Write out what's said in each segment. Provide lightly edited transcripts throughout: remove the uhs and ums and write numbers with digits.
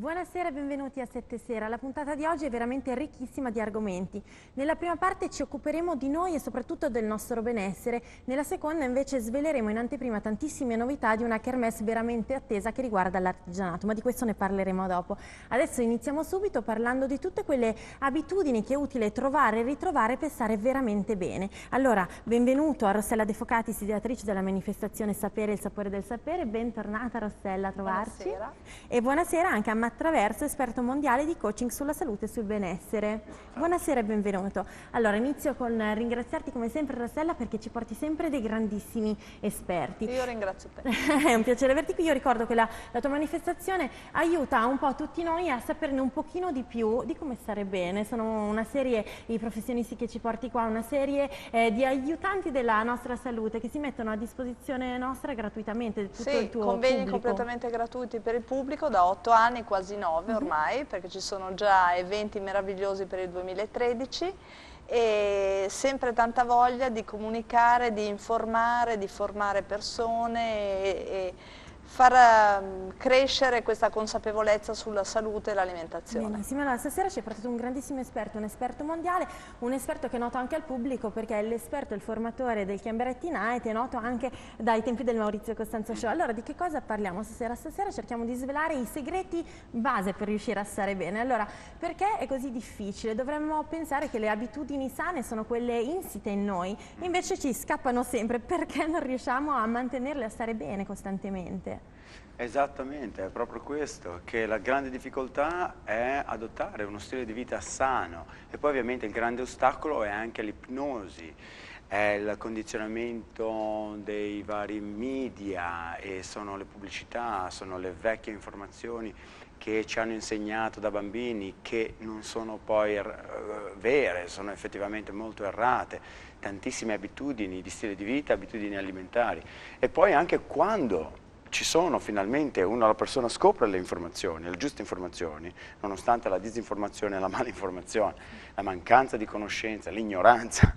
Buonasera e benvenuti a Sette Sera. La puntata di oggi è veramente ricchissima di argomenti. Nella prima parte ci occuperemo di noi e soprattutto del nostro benessere. Nella seconda invece sveleremo in anteprima tantissime novità di una kermesse veramente attesa che riguarda l'artigianato, ma di questo ne parleremo dopo. Adesso iniziamo subito parlando di tutte quelle abitudini che è utile trovare e ritrovare per stare veramente bene. Allora, benvenuto a Rossella De Focatis, ideatrice della manifestazione Sapere il sapore del sapere. Bentornata Rossella a trovarci. Buonasera. E buonasera anche a Traverso, esperto mondiale di coaching sulla salute e sul benessere. Buonasera e benvenuto. Allora, inizio con ringraziarti come sempre Rossella perché ci porti sempre dei grandissimi esperti. Io ringrazio te. È un piacere averti qui. Io ricordo che la tua manifestazione aiuta un po' tutti noi a saperne un pochino di più di come stare bene. Sono una serie, i professionisti che ci porti qua, una serie di aiutanti della nostra salute che si mettono a disposizione nostra gratuitamente. Tutto il tuo convegni pubblico. completamente gratuiti per il pubblico da 8 anni, quasi 9 ormai, perché ci sono già eventi meravigliosi per il 2013 e sempre tanta voglia di comunicare, di informare, di formare persone e far crescere questa consapevolezza sulla salute e l'alimentazione. Benissimo, allora stasera ci è portato un grandissimo esperto, un esperto mondiale, un esperto che è noto anche al pubblico perché è l'esperto, il formatore del Chiamberetti Night, è noto anche dai tempi del Maurizio Costanzo Show. Allora di che cosa parliamo stasera? Stasera cerchiamo di svelare i segreti base per riuscire a stare bene. Allora, perché è così difficile? Dovremmo pensare che le abitudini sane sono quelle insite in noi, invece ci scappano sempre perché non riusciamo a mantenerle, a stare bene costantemente. Esattamente, è proprio questo, che la grande difficoltà è adottare uno stile di vita sano e poi ovviamente il grande ostacolo è anche l'ipnosi, è il condizionamento dei vari media e sono le pubblicità, sono le vecchie informazioni che ci hanno insegnato da bambini che non sono poi vere, sono effettivamente molto errate, tantissime abitudini di stile di vita, abitudini alimentari e poi anche quando ci sono finalmente, la persona scopre le informazioni, le giuste informazioni, nonostante la disinformazione, la malinformazione, la mancanza di conoscenza, l'ignoranza.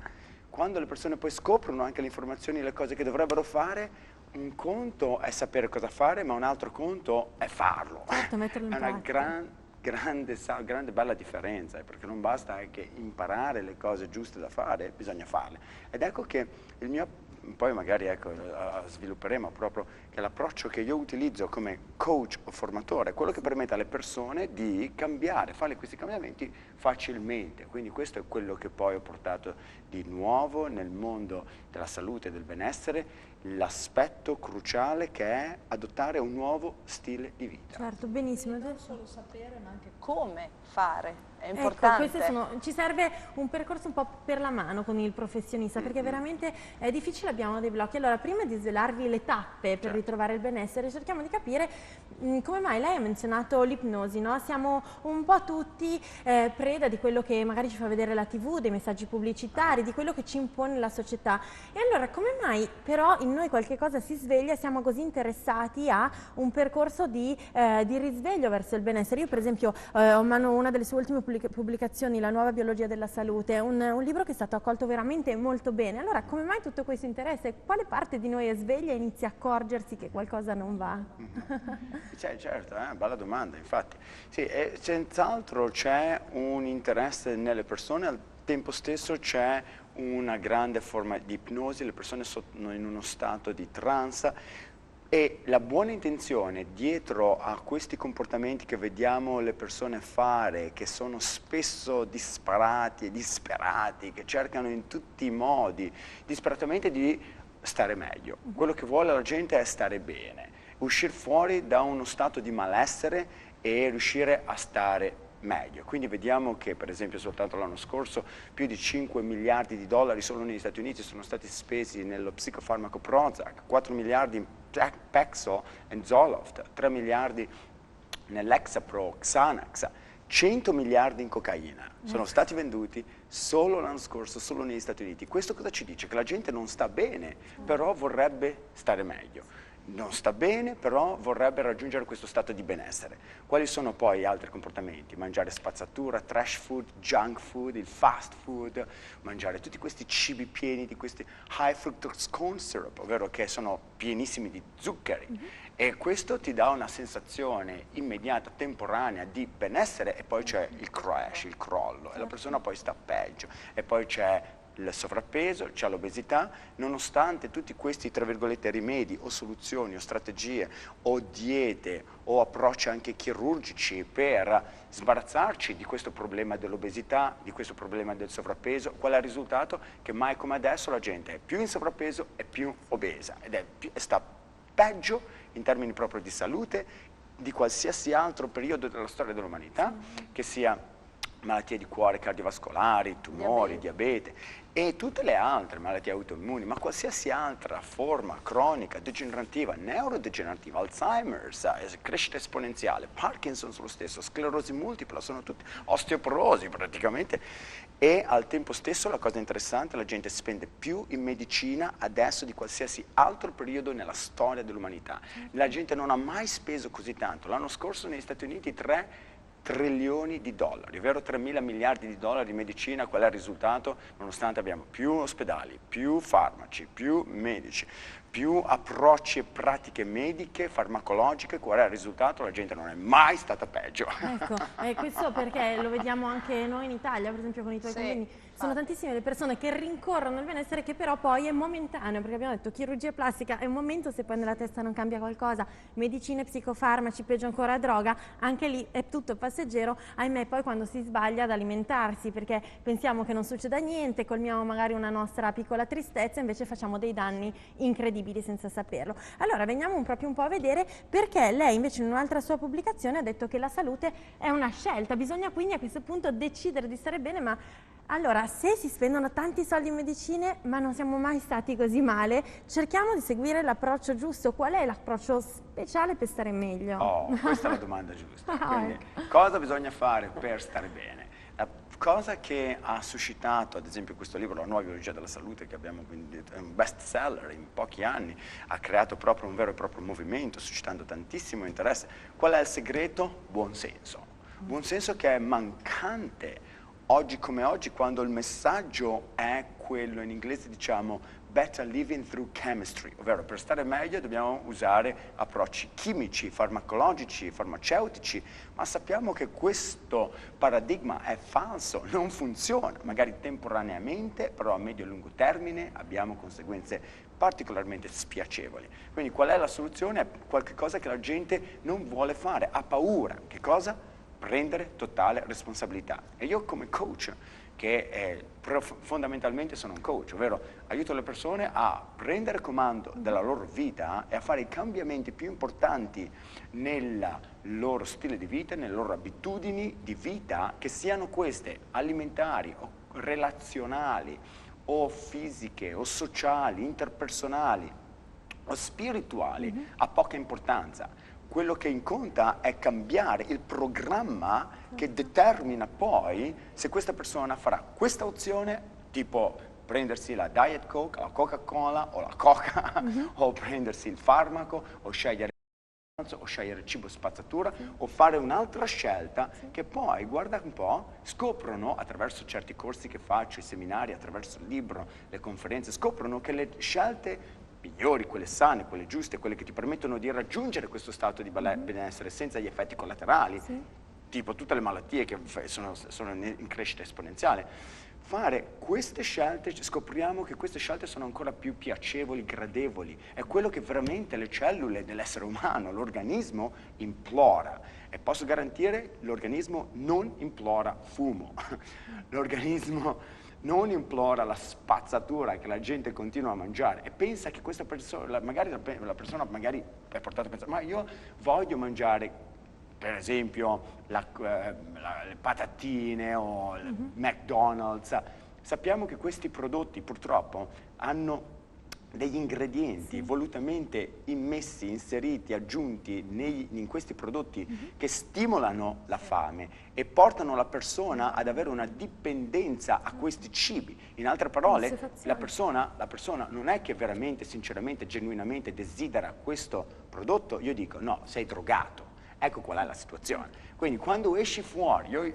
Quando le persone poi scoprono anche le informazioni, le cose che dovrebbero fare, un conto è sapere cosa fare, ma un altro conto è farlo. Certo, metterlo in è una pratica. grande bella differenza, perché non basta anche imparare le cose giuste da fare, bisogna farle. Ed ecco che il mio poi magari svilupperemo proprio che l'approccio che io utilizzo come coach o formatore è quello che permette alle persone di cambiare, fare questi cambiamenti facilmente. Quindi questo è quello che poi ho portato di nuovo nel mondo della salute e del benessere, l'aspetto cruciale che è adottare un nuovo stile di vita. Certo, benissimo. Non solo sapere, ma anche come fare. È Ecco, importante. ci serve un percorso un po' per la mano con il professionista perché veramente è difficile, abbiamo dei blocchi. Allora, prima di svelarvi le tappe per ritrovare il benessere, cerchiamo di capire come mai lei ha menzionato l'ipnosi, no? Siamo un po' tutti preda di quello che magari ci fa vedere la TV, dei messaggi pubblicitari, di quello che ci impone la società. E allora, come mai però in noi qualche cosa si sveglia e siamo così interessati a un percorso di risveglio verso il benessere? Io per esempio ho in mano una delle sue ultime pubblicazioni, La nuova biologia della salute, un libro che è stato accolto veramente molto bene. Allora, come mai tutto questo interesse? Quale parte di noi è sveglia e inizia a accorgersi che qualcosa non va? Certo, bella domanda, infatti. Sì, senz'altro c'è un interesse nelle persone, al tempo stesso c'è una grande forma di ipnosi, le persone sono in uno stato di trance. E la buona intenzione dietro a questi comportamenti che vediamo le persone fare, che sono spesso disparati e disperati, che cercano in tutti i modi disperatamente di stare meglio. Quello che vuole la gente è stare bene, uscire fuori da uno stato di malessere e riuscire a stare meglio. Quindi vediamo che per esempio soltanto l'anno scorso più di 5 miliardi di dollari solo negli Stati Uniti sono stati spesi nello psicofarmaco Prozac, 4 miliardi in Paxil e Zoloft, 3 miliardi nell'Exapro, Xanax, 100 miliardi in cocaina sono stati venduti solo l'anno scorso, solo negli Stati Uniti. Questo cosa ci dice? Che la gente non sta bene, però vorrebbe stare meglio. non sta bene, però vorrebbe raggiungere questo stato di benessere. Quali sono poi altri comportamenti? Mangiare spazzatura, trash food, junk food, il fast food, mangiare tutti questi cibi pieni di questi high fructose corn syrup, ovvero che sono pienissimi di zuccheri. E questo ti dà una sensazione immediata, temporanea di benessere, e poi c'è il crash, il crollo, e la persona poi sta peggio. E poi c'è il sovrappeso, c'è l'obesità, nonostante tutti questi, tra virgolette, rimedi o soluzioni o strategie o diete o approcci anche chirurgici per sbarazzarci di questo problema dell'obesità, di questo problema del sovrappeso. Qual è il risultato? Che mai come adesso la gente è più in sovrappeso e più obesa, ed sta peggio in termini proprio di salute di qualsiasi altro periodo della storia dell'umanità, che sia malattie di cuore, cardiovascolari, tumori, diabete e tutte le altre malattie autoimmuni, ma qualsiasi altra forma cronica, degenerativa, neurodegenerativa, Alzheimer's, crescita esponenziale, Parkinson lo stesso, sclerosi multipla, sono tutti, osteoporosi praticamente. E al tempo stesso la cosa interessante, la gente spende più in medicina adesso di qualsiasi altro periodo nella storia dell'umanità. La gente non ha mai speso così tanto. L'anno scorso negli Stati Uniti 3 trilioni di dollari, ovvero 3.000 miliardi di dollari di medicina. Qual è il risultato? Nonostante abbiamo più ospedali, più farmaci, più medici, più approcci e pratiche mediche, farmacologiche, qual è il risultato? La gente non è mai stata peggio. Ecco, questo perché lo vediamo anche noi in Italia, per esempio con i tuoi convegni. Sono tantissime le persone che rincorrono il benessere, che però poi è momentaneo, perché abbiamo detto chirurgia plastica è un momento, se poi nella testa non cambia qualcosa, medicine, psicofarmaci, peggio ancora droga, anche lì è tutto passeggero, ahimè poi quando si sbaglia ad alimentarsi, perché pensiamo che non succeda niente, colmiamo magari una nostra piccola tristezza, invece facciamo dei danni incredibili senza saperlo. Allora veniamo proprio un po' a vedere perché lei invece in un'altra sua pubblicazione ha detto che la salute è una scelta, bisogna quindi a questo punto decidere di stare bene, ma allora, se si spendono tanti soldi in medicine ma non siamo mai stati così male, cerchiamo di seguire l'approccio giusto. Qual è l'approccio speciale per stare meglio? Oh, questa è la domanda giusta. Quindi, cosa bisogna fare per stare bene? La cosa che ha suscitato, ad esempio, questo libro, La nuova biologia della salute, che abbiamo quindi, è un best seller in pochi anni, ha creato proprio un vero e proprio movimento, suscitando tantissimo interesse. Qual è il segreto? Buonsenso. Buonsenso che è mancante oggi come oggi, quando il messaggio è quello, in inglese diciamo better living through chemistry, ovvero per stare meglio dobbiamo usare approcci chimici, farmacologici, farmaceutici, ma sappiamo che questo paradigma è falso, non funziona, magari temporaneamente, però a medio e lungo termine abbiamo conseguenze particolarmente spiacevoli. Quindi qual è la soluzione? È qualcosa che la gente non vuole fare, ha paura. Che cosa? Prendere totale responsabilità. E io come coach, che fondamentalmente sono un coach, ovvero aiuto le persone a prendere comando della loro vita e a fare i cambiamenti più importanti nel loro stile di vita, nelle loro abitudini di vita, che siano queste alimentari o relazionali o fisiche o sociali, interpersonali o spirituali, ha poca importanza. Quello che conta è cambiare il programma che determina poi se questa persona farà questa opzione, tipo prendersi la Diet Coke, la Coca-Cola o la Coca, o prendersi il farmaco, o scegliere cibo spazzatura, o fare un'altra scelta che poi, guarda un po', scoprono attraverso certi corsi che faccio, i seminari, attraverso il libro, le conferenze, scoprono che le scelte migliori, quelle sane, quelle giuste, quelle che ti permettono di raggiungere questo stato di benessere senza gli effetti collaterali, tipo tutte le malattie che sono in crescita esponenziale. Fare queste scelte, scopriamo che queste scelte sono ancora più piacevoli, gradevoli. È quello che veramente le cellule dell'essere umano, l'organismo, implora. E posso garantire, l'organismo non implora fumo. L'organismo non implora la spazzatura che la gente continua a mangiare e pensa che questa persona, magari la persona magari è portata a pensare, ma io voglio mangiare per esempio le patatine o il McDonald's. Sappiamo che questi prodotti purtroppo hanno degli ingredienti volutamente immessi, inseriti, aggiunti in questi prodotti che stimolano la fame e portano la persona ad avere una dipendenza a questi cibi. In altre parole, la persona non è che veramente, sinceramente, genuinamente desidera questo prodotto, io dico no, sei drogato. Ecco qual è la situazione. Quindi quando esci fuori, io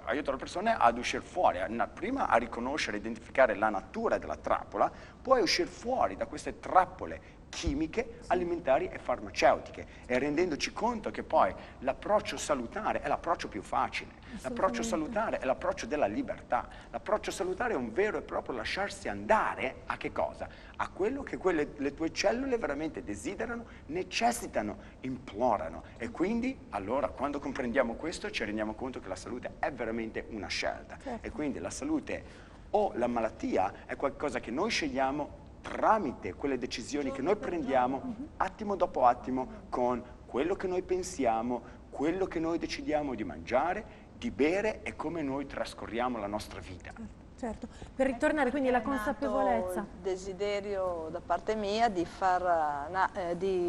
aiuto le persone ad uscire fuori, prima a riconoscere, identificare la natura della trappola, poi uscire fuori da queste trappole chimiche, alimentari e farmaceutiche, e rendendoci conto che poi l'approccio salutare è l'approccio più facile, l'approccio salutare è l'approccio della libertà, l'approccio salutare è un vero e proprio lasciarsi andare a che cosa? A quello che le tue cellule veramente desiderano, necessitano, implorano, e quindi allora quando comprendiamo questo ci rendiamo conto che la salute è veramente una scelta, e quindi la salute o la malattia è qualcosa che noi scegliamo tramite quelle decisioni che noi prendiamo attimo dopo attimo, con quello che noi pensiamo, quello che noi decidiamo di mangiare, di bere e come noi trascorriamo la nostra vita. Certo, per ritornare quindi alla consapevolezza. Il desiderio da parte mia di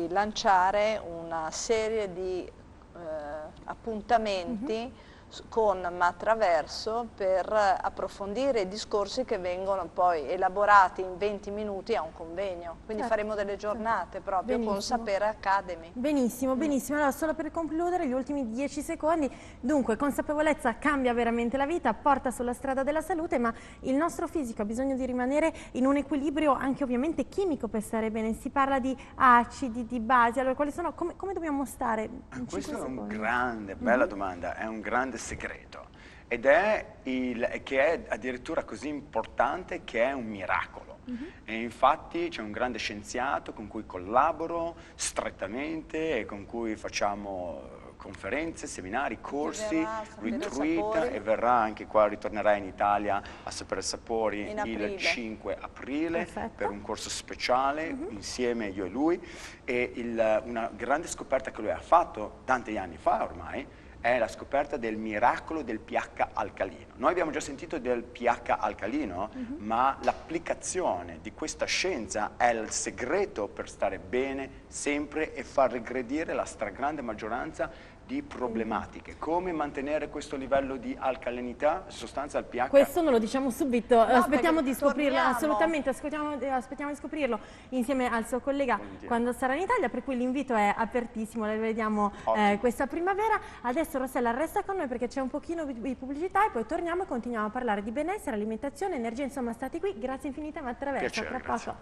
lanciare una serie di appuntamenti con Matraverso per approfondire i discorsi che vengono poi elaborati in 20 minuti a un convegno. Quindi faremo delle giornate proprio con Sapere Academy. Benissimo, benissimo. Allora, solo per concludere, gli ultimi 10 secondi. Dunque, consapevolezza cambia veramente la vita, porta sulla strada della salute, ma il nostro fisico ha bisogno di rimanere in un equilibrio anche ovviamente chimico per stare bene. Si parla di acidi, di basi. Allora, quali sono, come dobbiamo stare? Questa è una grande, bella domanda, è un grande segreto, ed è che è addirittura così importante che è un miracolo. E infatti c'è un grande scienziato con cui collaboro strettamente e con cui facciamo conferenze, seminari, corsi, retreat, e verrà anche qua, ritornerà in Italia a Sapere Sapori il 5 aprile per un corso speciale insieme io e lui, e una grande scoperta che lui ha fatto tanti anni fa ormai è la scoperta del miracolo del pH alcalino. Noi abbiamo già sentito del pH alcalino, ma l'applicazione di questa scienza è il segreto per stare bene sempre e far regredire la stragrande maggioranza di problematiche. Come mantenere questo livello di alcalinità, sostanza al pH? Questo non lo diciamo subito, aspettiamo di scoprirlo, assolutamente, aspettiamo di scoprirlo insieme al suo collega quando sarà in Italia, per cui l'invito è apertissimo, lo vediamo questa primavera. Adesso Rossella resta con noi perché c'è un pochino di pubblicità e poi torniamo e continuiamo a parlare di benessere, alimentazione, energia, insomma stati qui, grazie infinite Matraverso, tra poco.